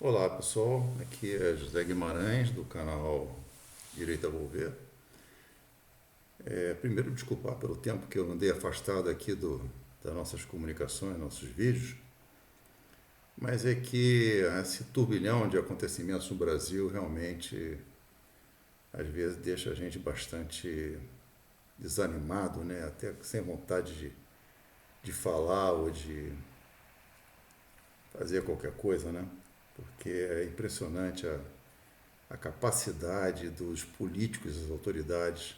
Olá pessoal, aqui é José Guimarães do canal Direito a Volver. Primeiro, desculpar pelo tempo que eu andei afastado aqui das nossas comunicações, nossos vídeos, mas é que esse turbilhão de acontecimentos no Brasil realmente às vezes deixa a gente bastante desanimado, né? Até sem vontade de falar ou de fazer qualquer coisa, né? Porque é impressionante a capacidade dos políticos, das autoridades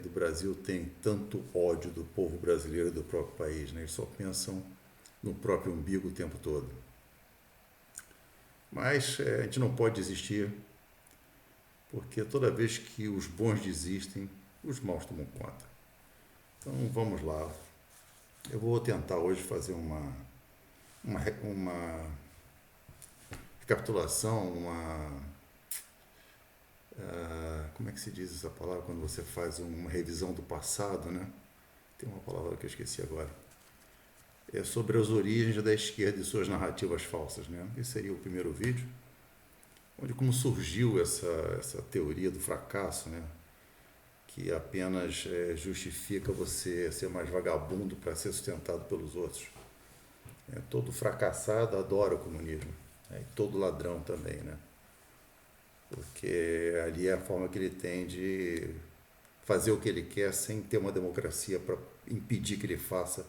do Brasil tem tanto ódio do povo brasileiro e do próprio país, né? Eles só pensam no próprio umbigo o tempo todo. Mas a gente não pode desistir, porque toda vez que os bons desistem, os maus tomam conta. Então vamos lá. Eu vou tentar hoje fazer uma recapitulação, como é que se diz essa palavra quando você faz uma revisão do passado, né? Tem uma palavra que eu esqueci agora. É sobre as origens da esquerda e suas narrativas falsas, né? Esse seria o primeiro vídeo, onde como surgiu essa teoria do fracasso, né? Que apenas justifica você ser mais vagabundo para ser sustentado pelos outros. Todo fracassado adora o comunismo, né? E todo ladrão também, né? Porque ali é a forma que ele tem de fazer o que ele quer sem ter uma democracia para impedir que ele faça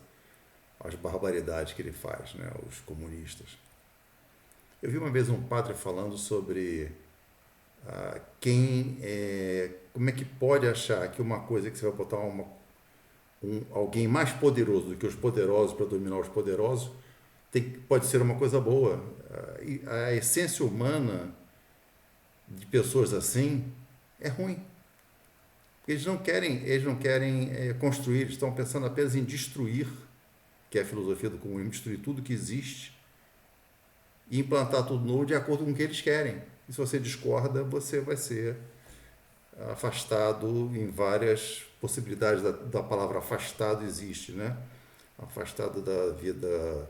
as barbaridades que ele faz, né? Os comunistas. Eu vi uma vez um padre falando sobre como é que pode achar que uma coisa que você vai botar alguém mais poderoso do que os poderosos para dominar os poderosos pode ser uma coisa boa. A essência humana de pessoas assim é ruim. Eles não querem construir, eles estão pensando apenas em destruir, que é a filosofia do comunismo, destruir tudo que existe e implantar tudo novo de acordo com o que eles querem. E se você discorda, você vai ser afastado em várias possibilidades da palavra afastado existe, né? Afastado da vida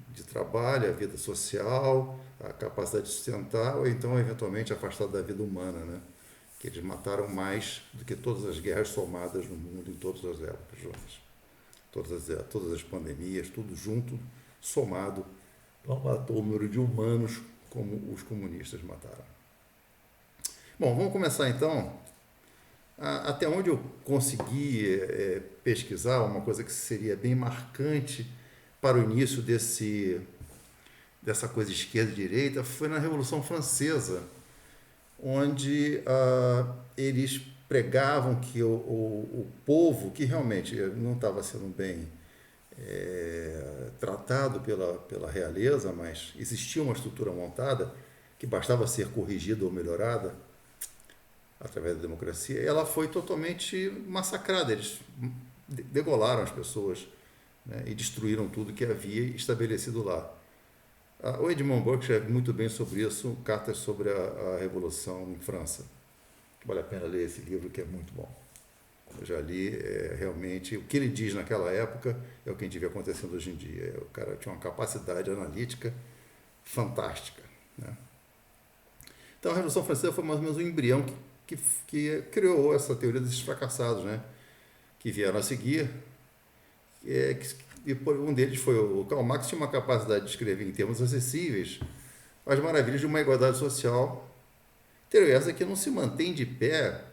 de trabalho, a vida social, a capacidade de sustentar, ou então, eventualmente, afastado da vida humana, né? Que eles mataram mais do que todas as guerras somadas no mundo em todas as épocas juntas. Todas as pandemias, tudo junto, somado, não matou o número de humanos como os comunistas mataram. Bom, vamos começar então. Até onde eu consegui pesquisar, uma coisa que seria bem marcante para o início dessa coisa esquerda e direita foi na Revolução Francesa, onde eles pregavam que o povo, que realmente não estava sendo bem tratado pela realeza, mas existia uma estrutura montada que bastava ser corrigida ou melhorada através da democracia, ela foi totalmente massacrada. Eles degolaram as pessoas, né, e destruíram tudo que havia estabelecido lá. O Edmund Burke escreve muito bem sobre isso, cartas sobre a Revolução em França. Vale a pena ler esse livro, que é muito bom. Eu já li, realmente, o que ele diz naquela época é o que a gente vê acontecendo hoje em dia. O cara tinha uma capacidade analítica fantástica, né? Então, a Revolução Francesa foi mais ou menos um embrião que criou essa teoria desses fracassados, né? Que vieram a seguir. E um deles foi o Karl Marx, tinha uma capacidade de escrever em termos acessíveis as maravilhas de uma igualdade social. Teoria essa que não se mantém de pé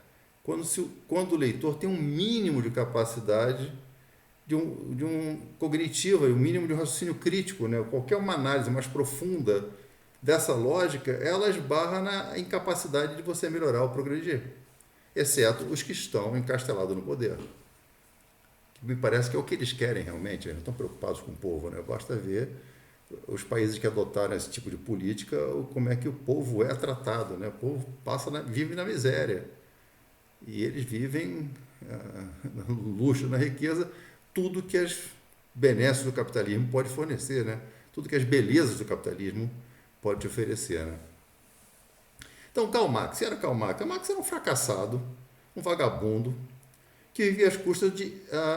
quando o leitor tem um mínimo de capacidade de um cognitivo, um mínimo de um raciocínio crítico, né? Qualquer uma análise mais profunda dessa lógica, ela esbarra na incapacidade de você melhorar ou progredir, exceto os que estão encastelados no poder. Me parece que é o que eles querem realmente, eles não estão preocupados com o povo, né? Basta ver os países que adotaram esse tipo de política, como é que o povo é tratado, né? O povo vive na miséria e eles vivem no luxo, na riqueza, tudo que as benesses do capitalismo pode fornecer, né? Tudo que as belezas do capitalismo pode te oferecer, né? Então, Karl Marx era Karl Marx. Karl Marx era um fracassado, um vagabundo, que vivia às custas de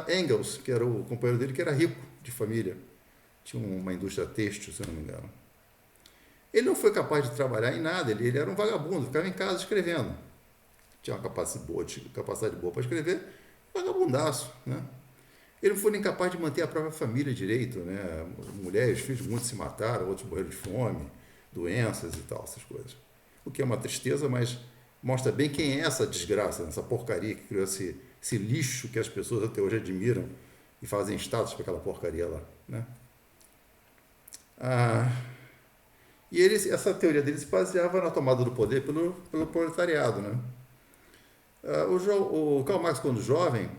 Engels, que era o companheiro dele, que era rico de família. Tinha uma indústria têxtil, se eu não me engano. Ele não foi capaz de trabalhar em nada, ele era um vagabundo, ficava em casa escrevendo. Tinha uma capacidade boa para escrever, vagabundaço, né? Ele não foi nem capaz de manter a própria família direito, né? Mulheres, filhos, muitos se mataram, outros morreram de fome, doenças e tal, essas coisas. O que é uma tristeza, mas mostra bem quem é essa desgraça, essa porcaria que criou esse lixo que as pessoas até hoje admiram e fazem status para aquela porcaria lá, né? E essa teoria dele se baseava na tomada do poder pelo proletariado, né? O Karl Marx, quando jovem,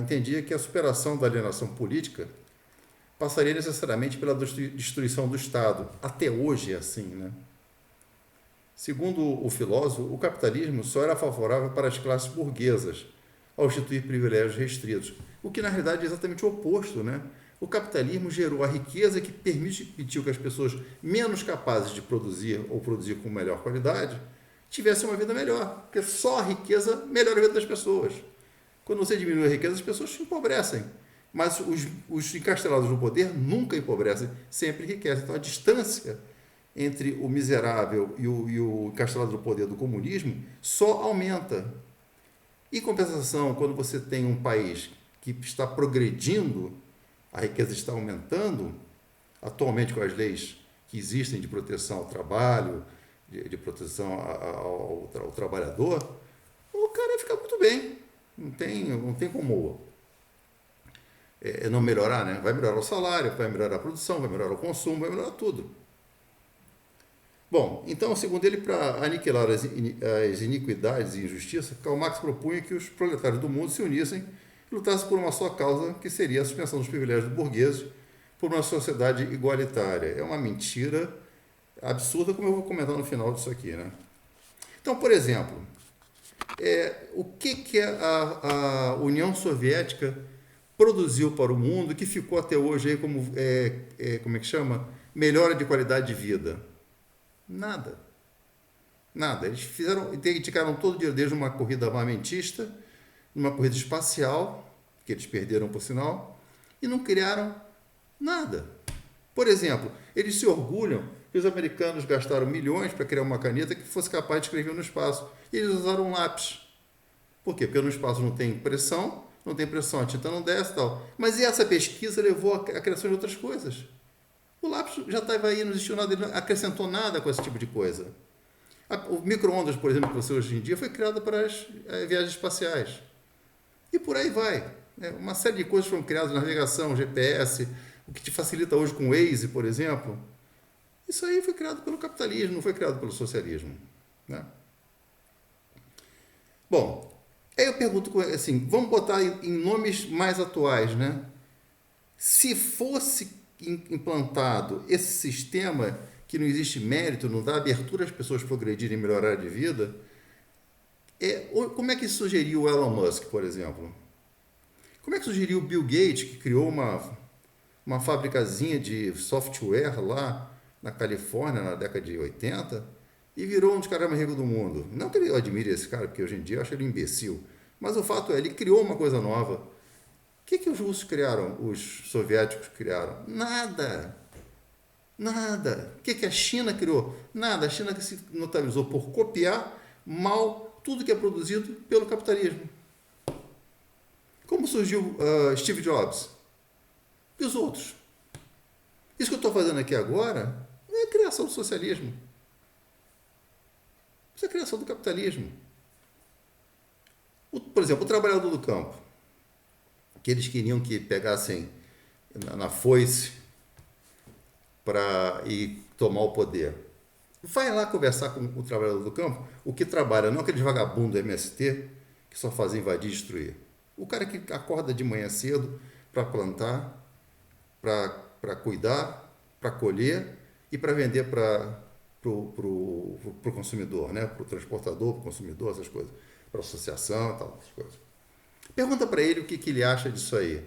entendia que a superação da alienação política passaria necessariamente pela destruição do Estado. Até hoje é assim, né? Segundo o filósofo, o capitalismo só era favorável para as classes burguesas, ao instituir privilégios restritos, o que na realidade é exatamente o oposto, né? O capitalismo gerou a riqueza que permitiu que as pessoas menos capazes de produzir ou produzir com melhor qualidade tivessem uma vida melhor, porque só a riqueza melhora a vida das pessoas. Quando você diminui a riqueza, as pessoas se empobrecem. Mas os encastelados no poder nunca empobrecem, sempre enriquecem. Então a distância entre o miserável e o encastelado no poder do comunismo só aumenta. Em compensação, quando você tem um país que está progredindo, a riqueza está aumentando, atualmente com as leis que existem de proteção ao trabalho, de proteção ao trabalhador, o cara fica muito bem. Não tem como não melhorar, né? Vai melhorar o salário, vai melhorar a produção, vai melhorar o consumo, vai melhorar tudo. Bom, então, segundo ele, para aniquilar as iniquidades e injustiças, Karl Marx propunha que os proletários do mundo se unissem e lutassem por uma só causa, que seria a suspensão dos privilégios burgueses por uma sociedade igualitária. É uma mentira absurda, como eu vou comentar no final disso aqui, né? Então, por exemplo, o que a União Soviética produziu para o mundo que ficou até hoje aí como, como é que chama? Melhora de qualidade de vida? Nada. Nada. Eles dedicaram todo o dia deles numa corrida armamentista, numa corrida espacial, que eles perderam por sinal, e não criaram nada. Por exemplo, eles se orgulham que os americanos gastaram milhões para criar uma caneta que fosse capaz de escrever no espaço. E eles usaram um lápis. Por quê? Porque no espaço não tem pressão, a tinta não desce e tal. Mas essa pesquisa levou à criação de outras coisas. O lápis já estava aí, não existiu nada, ele não acrescentou nada com esse tipo de coisa. O micro-ondas, por exemplo, que você hoje em dia, foi criado para as viagens espaciais. E por aí vai. Uma série de coisas foram criadas, navegação, GPS, o que te facilita hoje com o Waze, por exemplo. Isso aí foi criado pelo capitalismo, não foi criado pelo socialismo, né? Bom, aí eu pergunto assim, vamos botar em nomes mais atuais, né? Se fosse implantado esse sistema que não existe mérito, não dá abertura às pessoas progredirem e melhorar de vida, como é que sugeriu o Elon Musk, por exemplo? Como é que sugeriu o Bill Gates, que criou uma fabricazinha de software lá na Califórnia, na década de 80, e virou um dos caras mais ricos do mundo? Não que eu admire esse cara, porque hoje em dia eu acho ele imbecil, mas o fato é, ele criou uma coisa nova. O que os russos criaram, os soviéticos criaram? Nada. Nada. O que a China criou? Nada. A China se notabilizou por copiar mal tudo que é produzido pelo capitalismo. Como surgiu Steve Jobs? E os outros? Isso que eu estou fazendo aqui agora é a criação do socialismo. Isso é a criação do capitalismo. Por exemplo, o trabalhador do campo, que eles queriam que pegassem na foice para ir tomar o poder. Vai lá conversar com o trabalhador do campo, o que trabalha, não aqueles vagabundos do MST que só fazem invadir e destruir. O cara que acorda de manhã cedo para plantar, para cuidar, para colher e para vender para o consumidor, né? Para o transportador, para o consumidor, essas coisas, para a associação e tal, essas coisas. Pergunta para ele o que ele acha disso aí.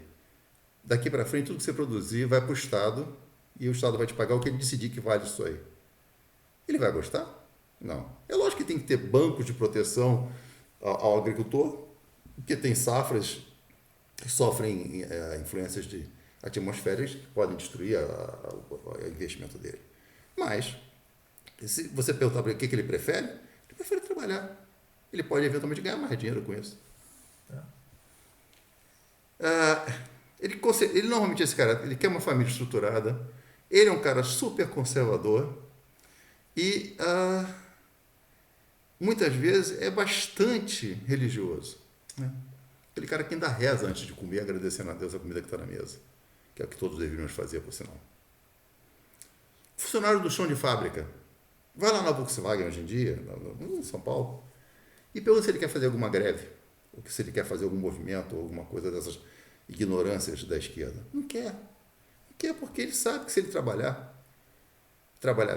Daqui para frente, tudo que você produzir vai para o Estado e o Estado vai te pagar o que ele decidir que vale isso aí. Ele vai gostar? Não. É lógico que tem que ter bancos de proteção ao agricultor, porque tem safras que sofrem influências atmosféricas que podem destruir o investimento dele. Mas Se você perguntar para ele o que ele prefere trabalhar. Ele pode eventualmente ganhar mais dinheiro com isso. Ele normalmente, esse cara, ele quer uma família estruturada, ele é um cara super conservador e muitas vezes é bastante religioso. Né? Aquele cara que ainda reza antes de comer, agradecendo a Deus a comida que está na mesa, que é o que todos deveríamos fazer, por sinal. Funcionário do chão de fábrica. Vai lá na Volkswagen hoje em dia, em São Paulo, e pergunta se ele quer fazer alguma greve, ou se ele quer fazer algum movimento, ou alguma coisa dessas ignorâncias da esquerda. Não quer. Não quer porque ele sabe que se ele trabalhar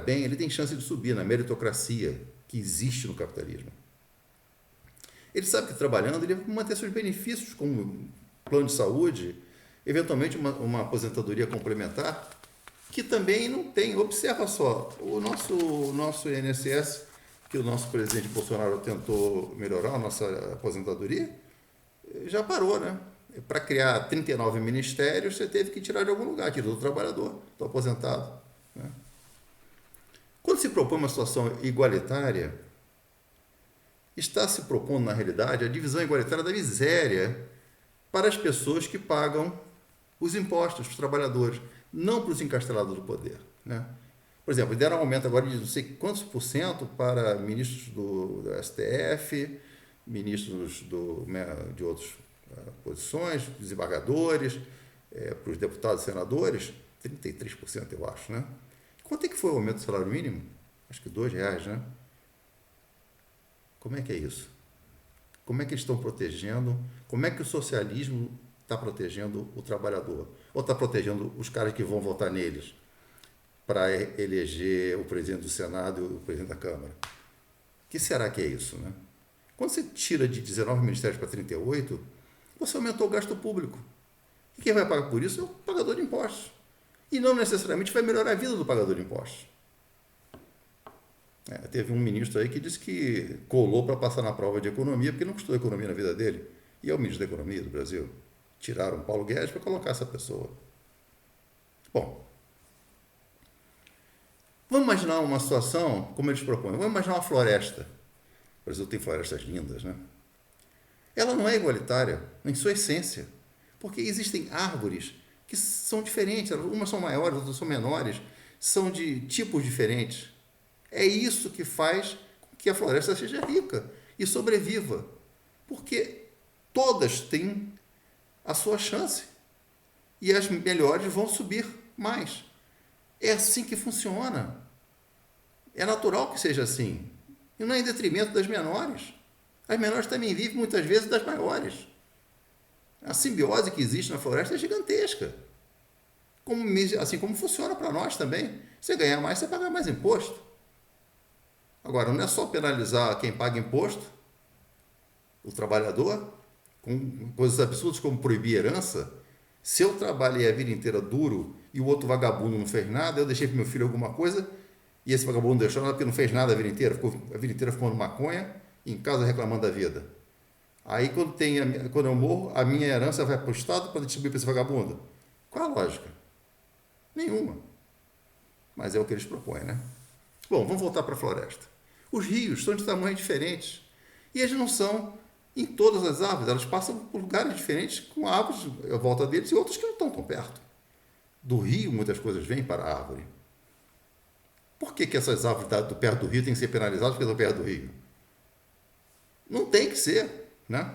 bem, ele tem chance de subir na meritocracia que existe no capitalismo. Ele sabe que trabalhando ele vai manter seus benefícios, como plano de saúde, eventualmente uma aposentadoria complementar, que também não tem. Observa só, o nosso INSS, que o nosso presidente Bolsonaro tentou melhorar, a nossa aposentadoria, já parou, né? Para criar 39 ministérios, você teve que tirar de algum lugar, tirou do trabalhador, do aposentado. Né? Quando se propõe uma situação igualitária, está se propondo, na realidade, a divisão igualitária da miséria para as pessoas que pagam os impostos, os trabalhadores, não para os encastelados do poder. Né? Por exemplo, deram um aumento agora de não sei quantos por cento para ministros do STF, ministros de outras posições, desembargadores, para os deputados e senadores, 33%, eu acho. Né? Quanto é que foi o aumento do salário mínimo? Acho que R$2, né? Como é que é isso? Como é que eles estão protegendo? Como é que o socialismo está protegendo o trabalhador? Ou está protegendo os caras que vão votar neles para eleger o presidente do Senado e o presidente da Câmara? O que será que é isso, né? Quando você tira de 19 ministérios para 38, você aumentou o gasto público. E quem vai pagar por isso é o pagador de impostos. E não necessariamente vai melhorar a vida do pagador de impostos. Teve um ministro aí que disse que colou para passar na prova de economia porque não estudou economia na vida dele. E é o ministro da Economia do Brasil. Tiraram Paulo Guedes para colocar essa pessoa. Bom, vamos imaginar uma situação como eles propõem. Vamos imaginar uma floresta. O Brasil tem florestas lindas, né? Ela não é igualitária em sua essência, porque existem árvores que são diferentes. Umas são maiores, outras são menores, são de tipos diferentes. É isso que faz com que a floresta seja rica e sobreviva, porque todas têm a sua chance e as melhores vão subir mais. É assim que funciona. É natural que seja assim. E não é em detrimento das menores. As menores também vivem muitas vezes das maiores. A simbiose que existe na floresta é gigantesca. Assim como funciona para nós também. Você ganhar mais, você paga mais imposto. Agora, não é só penalizar quem paga imposto, o trabalhador, com coisas absurdas como proibir herança. Se eu trabalhei a vida inteira duro e o outro vagabundo não fez nada, eu deixei para meu filho alguma coisa e esse vagabundo não deixou nada porque não fez nada a vida inteira, a vida inteira fumando maconha e em casa reclamando da vida. Aí, quando eu morro, a minha herança vai para o Estado para distribuir para esse vagabundo. Qual a lógica? Nenhuma. Mas é o que eles propõem, né? Bom, vamos voltar para a floresta. Os rios são de tamanhos diferentes. E eles não são em todas as árvores. Elas passam por lugares diferentes, com árvores à volta deles e outros que não estão tão perto. Do rio, muitas coisas vêm para a árvore. Por que essas árvores perto do rio têm que ser penalizadas porque estão perto do rio? Não tem que ser, né?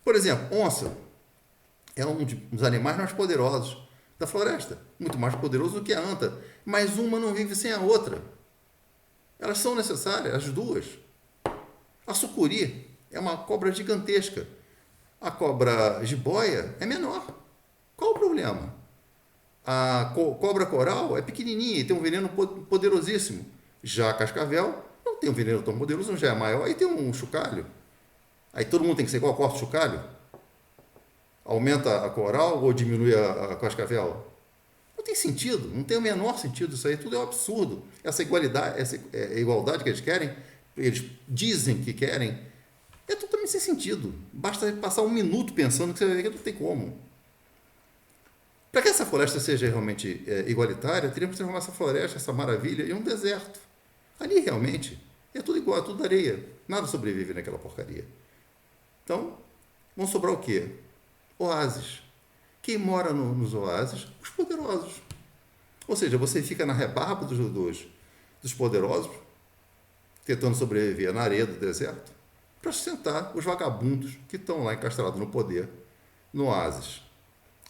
Por exemplo, onça é um dos animais mais poderosos da floresta. Muito mais poderoso do que a anta. Mas uma não vive sem a outra. Elas são necessárias, as duas. A sucuri é uma cobra gigantesca. A cobra jiboia é menor. Qual o problema? A cobra coral é pequenininha e tem um veneno poderosíssimo. Já a cascavel não tem um veneno tão poderoso, não já é maior e tem um chocalho. Aí todo mundo tem que ser igual, corta o chocalho? Aumenta a coral ou diminui a cascavel? Não tem sentido, não tem o menor sentido isso aí, tudo é um absurdo. Essa igualdade que eles querem, eles dizem que querem, é totalmente sem sentido. Basta passar um minuto pensando que você vai ver que não tem como. Para que essa floresta seja realmente igualitária, teríamos que transformar essa floresta, essa maravilha, em um deserto. Ali realmente é tudo igual, é tudo areia. Nada sobrevive naquela porcaria. Então, vão sobrar o quê? Oásis. Quem mora nos oásis? Os poderosos. Ou seja, você fica na rebarba dos poderosos, tentando sobreviver na areia do deserto, para sustentar os vagabundos que estão lá encastrados no poder, no oásis.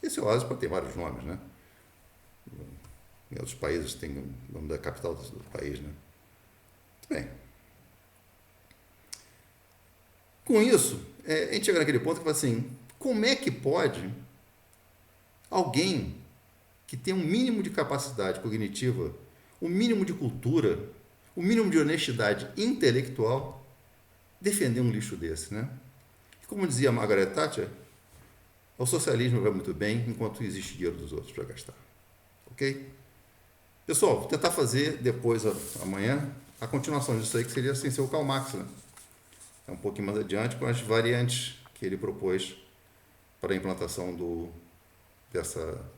Esse oásis pode ter vários nomes, né? Em outros países tem o nome da capital do país, né? Muito bem. Com isso, a gente chega naquele ponto que fala assim, como é que pode alguém que tem um mínimo de capacidade cognitiva, o mínimo de cultura, o mínimo de honestidade intelectual, defender um lixo desse, né? Como dizia Margaret Thatcher, o socialismo vai muito bem enquanto existe dinheiro dos outros para gastar. Ok? Pessoal, vou tentar fazer depois, amanhã, a continuação disso aí, que seria sem ser o Karl Marx, né? É um pouquinho mais adiante, com as variantes que ele propôs para a implantação dessa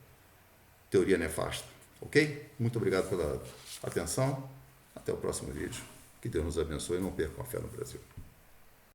teoria nefasta. Ok? Muito obrigado pela atenção. Até o próximo vídeo. Que Deus nos abençoe e não percam a fé no Brasil.